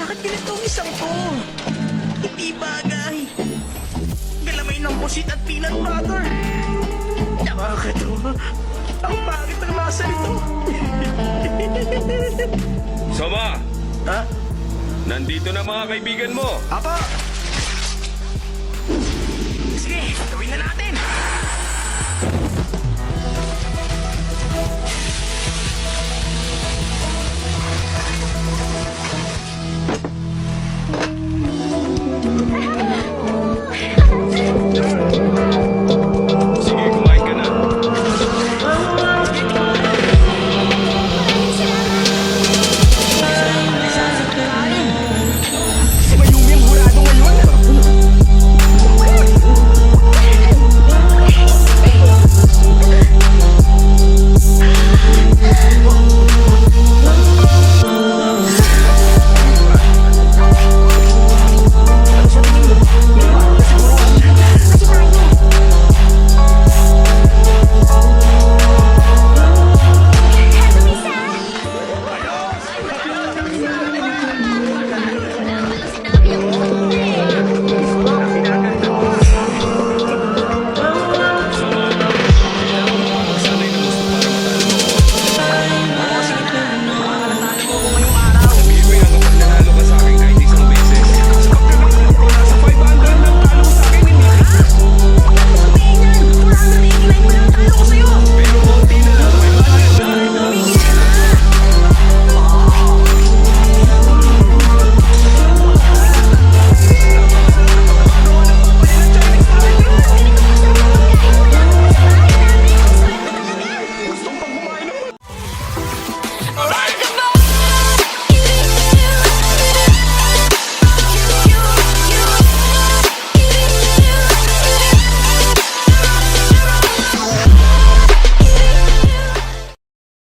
Bakit ganito ang isang to? Hindi bagay. Galamay ng pusit at peanut butter. Nakakatawa. Ang pangit ng lasa nito. Soma, Ha? nandito na mga kaibigan mo. Apa? Sige, gawin na natin.